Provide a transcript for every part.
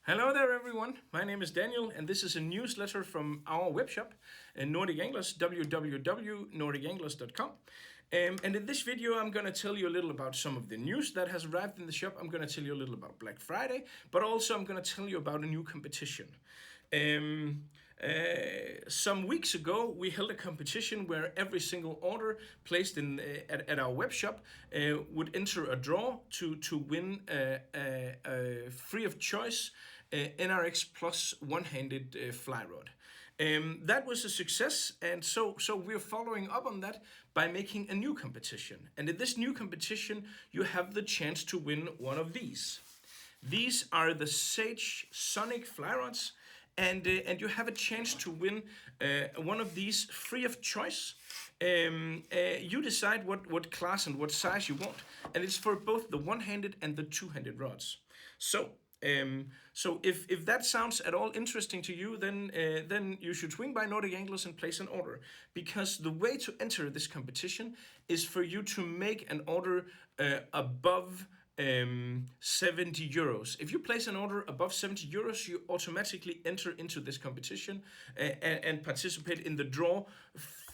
Hello there, everyone. My name is Daniel, and this is a newsletter from our webshop, Nordic Anglers, www.nordicanglers.com. And in this video, I'm going to tell you a little about some of the news that has arrived in the shop. I'm going to tell you a little about Black Friday, but also I'm going to tell you about a new competition. Some weeks ago, we held a competition where every single order placed at our web shop would enter a draw to win a free of choice NRX Plus one-handed fly rod. That was a success, and so we're following up on that by making a new competition. And in this new competition, you have the chance to win one of these. These are the Sage Sonic fly rods, and you have a chance to win one of these free of choice. You decide what class and what size you want, and it's for both the one-handed and the two-handed rods. So if that sounds at all interesting to you, then you should swing by Nordic Anglers and place an order, because the way to enter this competition is for you to make an order above 70 euros. If you place an order above 70 euros, you automatically enter into this competition and participate in the draw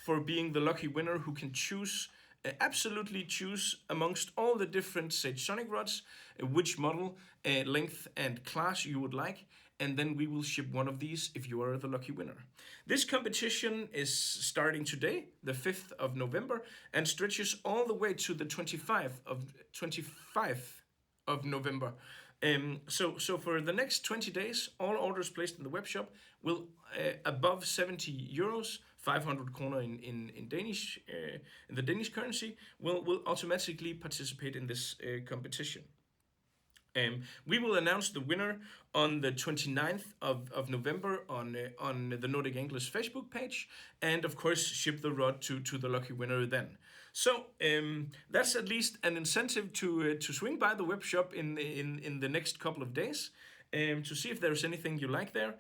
for being the lucky winner who can absolutely choose amongst all the different Sage Sonic rods which model, length and class you would like, and then we will ship one of these if you are the lucky winner. This competition is starting today, the 5th of November, and stretches all the way to the 25th of November. So for the next 20 days, all orders placed in the web shop will above 70 euros, 500 kroner in Danish, in the Danish currency, will automatically participate in this competition. We will announce the winner on the 29th of November on the Nordic Anglers Facebook page, and of course ship the rod to the lucky winner then. So that's at least an incentive to swing by the web shop in the next couple of days to see if there's anything you like there.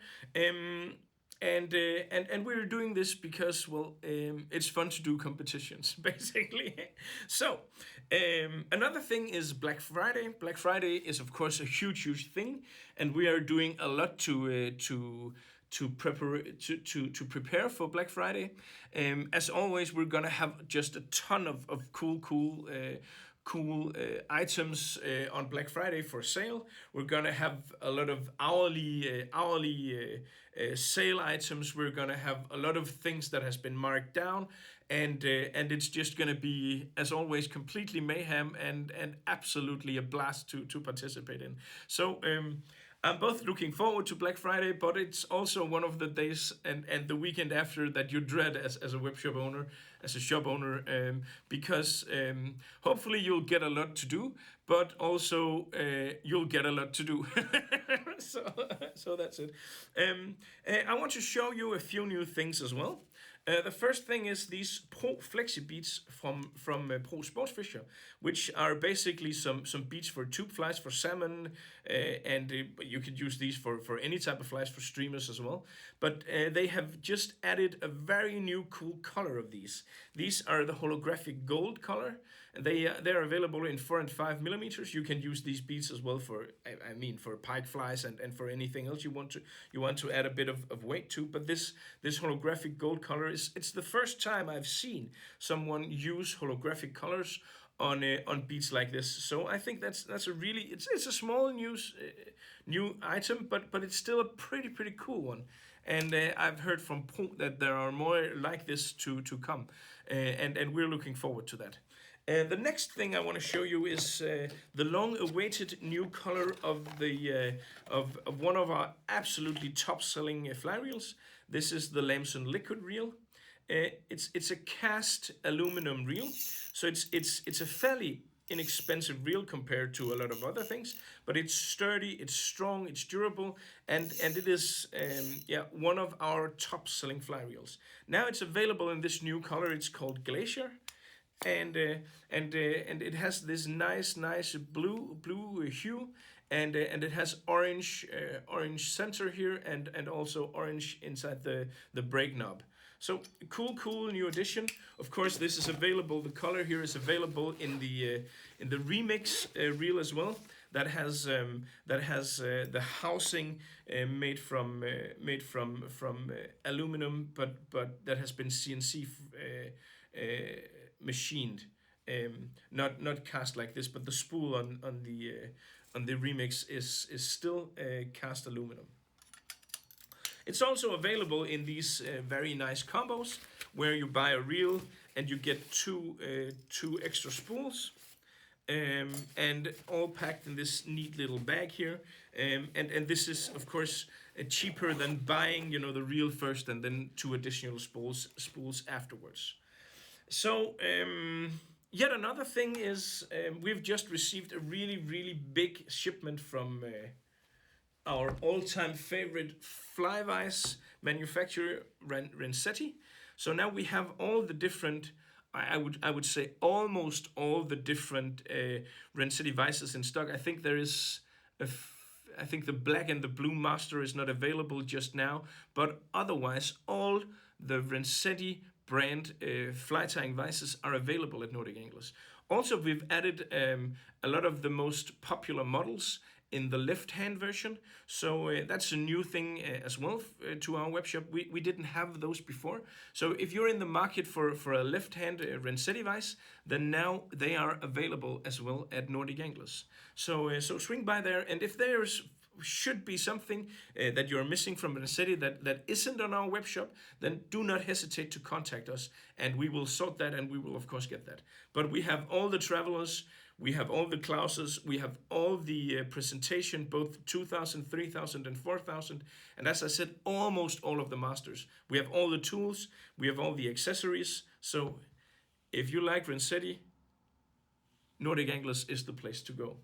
And we're doing this because, well, it's fun to do competitions, basically. So, another thing is Black Friday. Black Friday is, of course, a huge thing, and we are doing a lot to prepare for Black Friday. As always, we're gonna have just a ton of cool items on Black Friday for sale. We're gonna have a lot of hourly sale items. We're gonna have a lot of things that has been marked down, and it's just gonna be, as always, completely mayhem and absolutely a blast to participate in. So I'm both looking forward to Black Friday, but it's also one of the days and the weekend after that you dread as a web shop owner, as a shop owner, because hopefully you'll get a lot to do, but also you'll get a lot to do. So that's it. I want to show you a few new things as well. The first thing is these Pro Flexi Beads from Pro Sportsfisher, which are basically some beads for tube flies, for salmon, and you could use these for any type of flies, for streamers as well. But they have just added a very new cool color of these. These are the holographic gold color. They're available in 4 and 5 millimeters. You can use these beads as well for pike flies and for anything else you want to add a bit of weight to. But this holographic gold color it's the first time I've seen someone use holographic colors on beads like this. So I think that's a really it's a small new item, but it's still a pretty cool one. And I've heard from Pro that there are more like this to come, and we're looking forward to that. The next thing I want to show you is the long-awaited new color of of one of our absolutely top-selling fly reels. This is the Lamson Liquid reel. It's a cast aluminum reel, so it's a fairly inexpensive reel compared to a lot of other things, but it's sturdy, it's strong, it's durable, and it is one of our top-selling fly reels. Now it's available in this new color. It's called Glacier. And it has this nice blue hue, and it has orange center here, and also orange inside the brake knob. So cool new addition. Of course, this is available. The color here is available in the remix reel as well. the housing made from aluminum, but that has been CNC machined, not cast like this. But the spool on the remix is still cast aluminum. It's also available in these very nice combos where you buy a reel and you get two extra spools, and all packed in this neat little bag here. And this is of course cheaper than buying the reel first and then two additional spools afterwards. So yet another thing is we've just received a really big shipment from our all-time favorite fly vise manufacturer, Rincetti. So now we have all the different, I would say almost all the different Rincetti vices in stock. I think there is I think the black and the blue master is not available just now, but otherwise all the Rincetti brand fly tying vices are available at Nordic Anglers. Also, we've added a lot of the most popular models in the left-hand version, so that's a new thing as well to our webshop. We didn't have those before, so if you're in the market for a left-hand Rincetti vise, then now they are available as well at Nordic Anglers. So swing by there, and if there's should be something that you're missing from Rincetti that isn't on our webshop, then do not hesitate to contact us, and we will sort that, and we will of course get that. But we have all the Travelers, we have all the Clauses, we have all the presentation, both 2000, 3000, and 4000, and as I said, almost all of the masters. We have all the tools, we have all the accessories. So if you like Rincetti, Nordic Anglers is the place to go.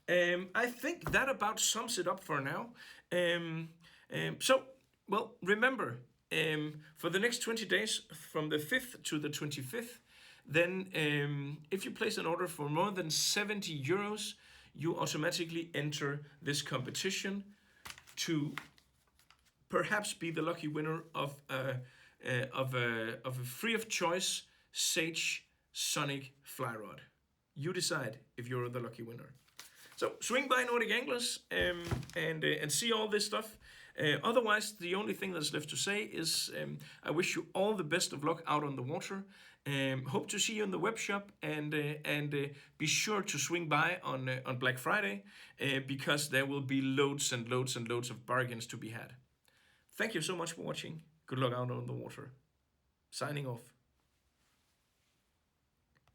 I think that about sums it up for now. Well, remember, for the next 20 days, from the 5th to the 25th, then if you place an order for more than 70 euros, you automatically enter this competition to perhaps be the lucky winner of a free of choice Sage Sonic fly rod. You decide if you're the lucky winner. So swing by Nordic Anglers and see all this stuff. Otherwise, the only thing that's left to say is I wish you all the best of luck out on the water. Hope to see you in the web shop, and be sure to swing by on Black Friday because there will be loads and loads and loads of bargains to be had. Thank you so much for watching. Good luck out on the water. Signing off.